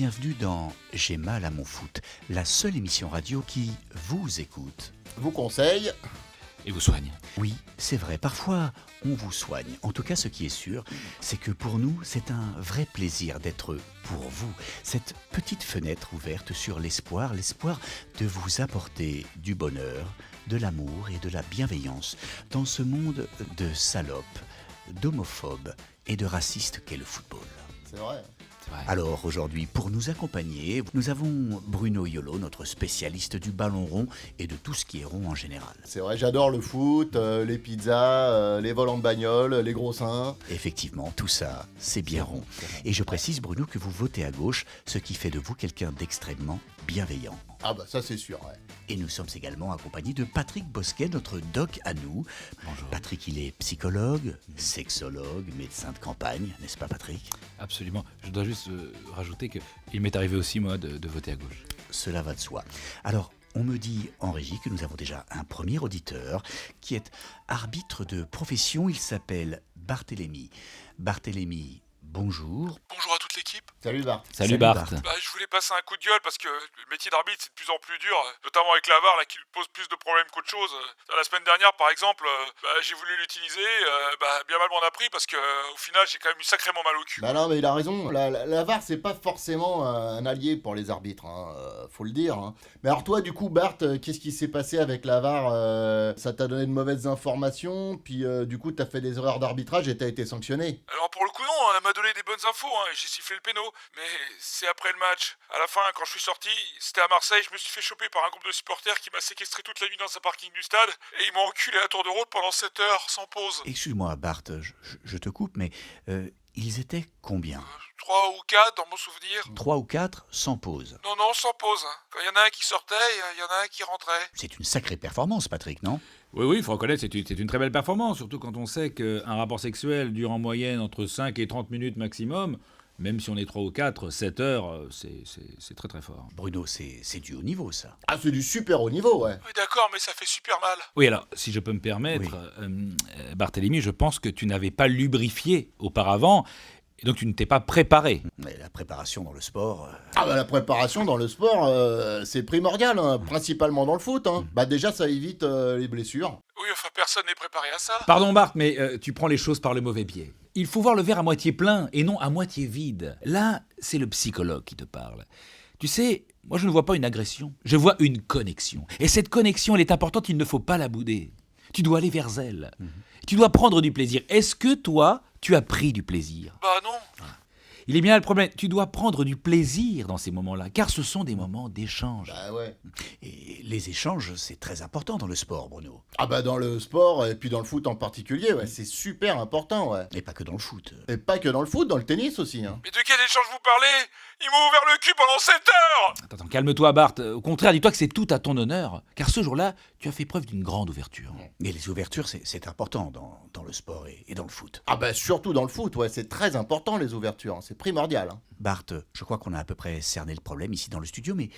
bienvenue dans J'ai mal à mon foot, la seule émission radio qui vous écoute. Vous conseille. Et vous soigne. Oui, c'est vrai, parfois on vous soigne. En tout cas, ce qui est sûr, c'est que pour nous, c'est un vrai plaisir d'être pour vous. Cette petite fenêtre ouverte sur l'espoir de vous apporter du bonheur, de l'amour et de la bienveillance dans ce monde de salopes, d'homophobes et de racistes qu'est le football. C'est vrai. Alors aujourd'hui, pour nous accompagner, nous avons Bruno Yolo, notre spécialiste du ballon rond et de tout ce qui est rond en général. C'est vrai, j'adore le foot, les pizzas, les volants de bagnole, les gros seins. Effectivement, tout ça, c'est bien rond. Et je précise, Bruno, que vous votez à gauche, ce qui fait de vous quelqu'un d'extrêmement bienveillant. Ah bah ça c'est sûr, ouais. Et nous sommes également accompagnés de Patrick Bosquet, notre doc à nous. Bonjour. Patrick, il est psychologue, sexologue, médecin de campagne, n'est-ce pas Patrick ? Absolument. Je dois juste rajouter qu'il m'est arrivé aussi, moi, de voter à gauche. Cela va de soi. Alors, on me dit en régie que nous avons déjà un premier auditeur qui est arbitre de profession. Il s'appelle Barthélémy. Barthélémy, bonjour. Bonjour à toute l'équipe. Salut Bart. Salut Bart. Je voulais passer un coup de gueule parce que le métier d'arbitre c'est de plus en plus dur, notamment avec la VAR là, qui pose plus de problèmes qu'autre chose. La semaine dernière par exemple, j'ai voulu l'utiliser, bien mal m'en a pris parce que au final j'ai quand même eu sacrément mal au cul. Bah non mais il a raison, la VAR c'est pas forcément un allié pour les arbitres, faut le dire. Mais alors toi du coup Bart, qu'est-ce qui s'est passé avec la VAR Ça t'a donné de mauvaises informations, puis du coup t'as fait des erreurs d'arbitrage et t'as été sanctionné. Alors pour le coup non, elle m'a donné des bonnes infos, et j'ai sifflé le péno, mais c'est après le match. À la fin, quand je suis sorti, c'était à Marseille, je me suis fait choper par un groupe de supporters qui m'a séquestré toute la nuit dans un parking du stade, et ils m'ont enculé à tour de rôle pendant 7 heures, sans pause. Excuse-moi Bart, je te coupe, mais ils étaient combien ? 3 ou 4 dans mon souvenir. 3 ou 4 sans pause. Non, sans pause. Quand il y en a un qui sortait, il y en a un qui rentrait. C'est une sacrée performance, Patrick, non ? Oui, il faut reconnaître, c'est une très belle performance, surtout quand on sait qu'un rapport sexuel dure en moyenne entre 5 et 30 minutes maximum. Même si on est 3 ou 4, 7 heures, c'est très très fort. Bruno, c'est du haut niveau, ça. Ah c'est du super haut niveau, ouais. Oui, d'accord, mais ça fait super mal. Oui, alors, si je peux me permettre, Barthélémy, je pense que tu n'avais pas lubrifié auparavant, et donc tu ne t'es pas préparé. Mais la préparation dans le sport... Ah bah la préparation dans le sport, c'est primordial, principalement dans le foot. Bah déjà ça évite les blessures. Oui, enfin, personne n'est préparé à ça. Pardon Bart, mais tu prends les choses par le mauvais biais. Il faut voir le verre à moitié plein et non à moitié vide. Là, c'est le psychologue qui te parle. Tu sais, moi je ne vois pas une agression, je vois une connexion. Et cette connexion, elle est importante, il ne faut pas la bouder. Tu dois aller vers elle. Tu dois prendre du plaisir. Est-ce que toi, tu as pris du plaisir ? Bah non. Il est bien là le problème, tu dois prendre du plaisir dans ces moments-là, car ce sont des moments d'échange. Bah ouais. Et les échanges, c'est très important dans le sport, Bruno. Ah bah dans le sport, et puis dans le foot en particulier, ouais, c'est super important, ouais. Et pas que dans le foot. Et pas que dans le foot, dans le tennis aussi. Mais de quel échange vous parlez ? Ils m'ont ouvert le cul pendant 7 heures. Attends, calme-toi Bart. Au contraire, dis-toi que c'est tout à ton honneur, car ce jour-là, tu as fait preuve d'une grande ouverture. Mais les ouvertures, c'est important dans le sport et dans le foot. Ah bah surtout dans le foot, ouais, c'est très important les ouvertures, c'est primordial. Bart, je crois qu'on a à peu près cerné le problème ici dans le studio, mais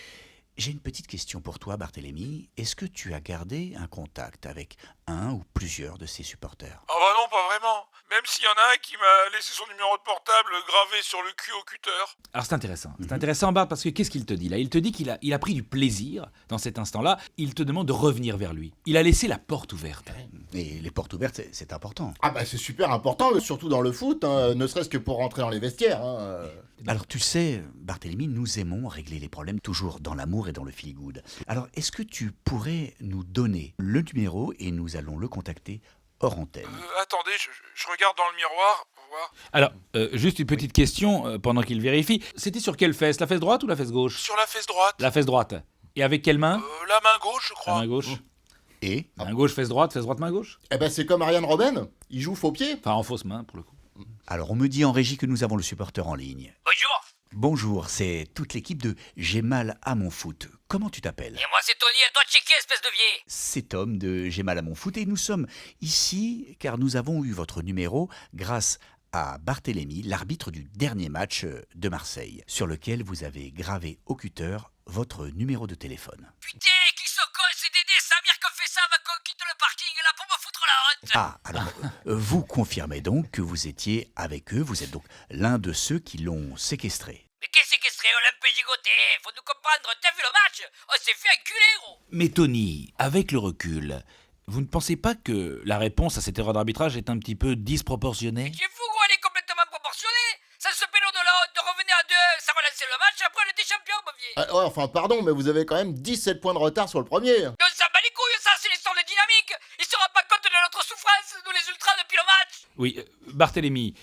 j'ai une petite question pour toi, Barthélémy. Est-ce que tu as gardé un contact avec un ou plusieurs de ces supporters ? Ah bah non, pas vraiment. Même s'il y en a un qui m'a laissé son numéro de portable gravé sur le cul au cutter. Alors c'est intéressant. C'est intéressant Bart parce que qu'est-ce qu'il te dit là ? Il te dit qu'il a pris du plaisir dans cet instant-là. Il te demande de revenir vers lui. Il a laissé la porte ouverte. Et les portes ouvertes, c'est important. Ah bah c'est super important, surtout dans le foot, ne serait-ce que pour rentrer dans les vestiaires. Alors tu sais, Barthélémy, nous aimons régler les problèmes toujours dans l'amour et dans le feel-good. Alors est-ce que tu pourrais nous donner le numéro et nous allons le contacter hors antenne ? Attendez, je regarde dans le miroir pour voir. Alors, juste une petite question pendant qu'il vérifie. C'était sur quelle fesse ? La fesse droite ou la fesse gauche ? Sur la fesse droite. La fesse droite. Et avec quelle main ? La main gauche, je La crois. main gauche. Et Main gauche, fesse droite, main gauche ? Eh ben c'est comme Ariane Robben, il joue faux pied. Enfin, en fausse main pour le coup. alors on me dit en régie que nous avons le supporter en ligne. Bonjour, Bonjour, c'est toute l'équipe de J'ai mal à mon foot. Comment tu t'appelles ? et moi c'est Tony, elle doit checker, espèce de vieille. C'est Tom de J'ai mal à mon foot et nous sommes ici car nous avons eu votre numéro grâce à Barthélémy, l'arbitre du dernier match de Marseille, sur lequel vous avez gravé au cutter votre numéro de téléphone. Putain, qui se colle, c'est Dédé Samir qui fait ça, va qu'on quitte le parking là pour me foutre la honte. Ah, alors, vous confirmez donc que vous étiez avec eux, vous êtes donc l'un de ceux qui l'ont séquestré. Mais qu'est-ce séquestré ? frustré, on l'a un peu gigoté. Faut nous comprendre, t'as vu le match? On s'est fait enculer, gros. Mais Tony, avec le recul, vous ne pensez pas que la réponse à cette erreur d'arbitrage est un petit peu disproportionnée? Tu es fou, gros, elle est complètement proportionnée. Ça se pélo de là, de revenir à 2, ça relançait le match, après on était champion, mon vieux. Ah, ouais, enfin, pardon, mais vous avez quand même 17 points de retard sur le premier. Donc ça bat les couilles, ça, c'est l'histoire de dynamique. Il se rend pas compte de notre souffrance, nous les ultras, depuis le match. Oui, Barthélemy,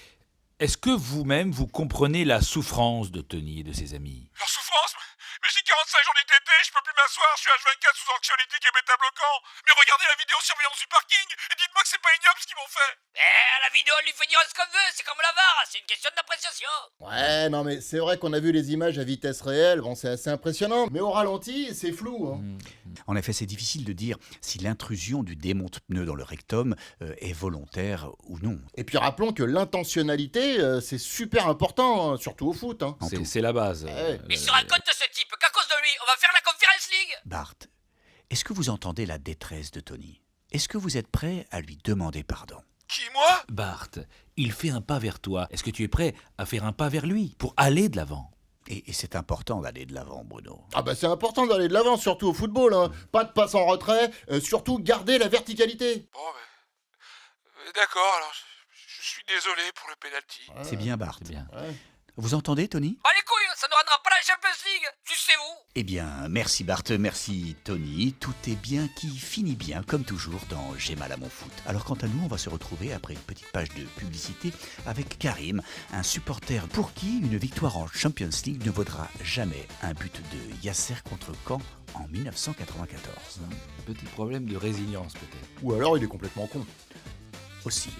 est-ce que vous-même vous comprenez la souffrance de Tony et de ses amis? Leur souffrance? Mais j'ai 45 jours d'ITT, je peux plus m'asseoir, je suis H24 sous anxiolytique et bêta-bloquant. Mais regardez la vidéosurveillance du parking et dites-moi que c'est pas ignoble ce qu'ils m'ont fait. La vidéo, on lui fait dire ce qu'on veut, c'est comme la VAR, c'est une question d'appréciation. Ouais, non, mais c'est vrai qu'on a vu les images à vitesse réelle, bon, c'est assez impressionnant. Mais au ralenti, c'est flou, hein. En effet, c'est difficile de dire si l'intrusion du démonte-pneu dans le rectum est volontaire ou non. Et puis rappelons que l'intentionnalité, c'est super important, hein, surtout au foot, hein. C'est la base. Ouais. Il se raconte ce type qu'à cause de lui, on va faire la Conference League. Bart, est-ce que vous entendez la détresse de Tony? Est-ce que vous êtes prêt à lui demander pardon? Qui, moi? Bart, il fait un pas vers toi. Est-ce que tu es prêt à faire un pas vers lui pour aller de l'avant? Et c'est important d'aller de l'avant, Bruno. Ah bah c'est important d'aller de l'avant, surtout au football, hein. Pas de passe en retrait, surtout garder la verticalité. Bon, d'accord, alors je suis désolé pour le penalty. C'est bien, Bart. C'est bien. Ouais. Vous entendez, Tony? Bah les couilles, ça ne rendra pas la Champions League. Tu sais où? Eh bien, merci Bart, merci Tony. Tout est bien qui finit bien, comme toujours, dans J'ai mal à mon foot. Alors quant à nous, on va se retrouver après une petite page de publicité avec Karim, un supporter pour qui une victoire en Champions League ne vaudra jamais un but de Yasser contre Caen en 1994. Petit problème de résilience peut-être. Ou alors il est complètement con. Aussi.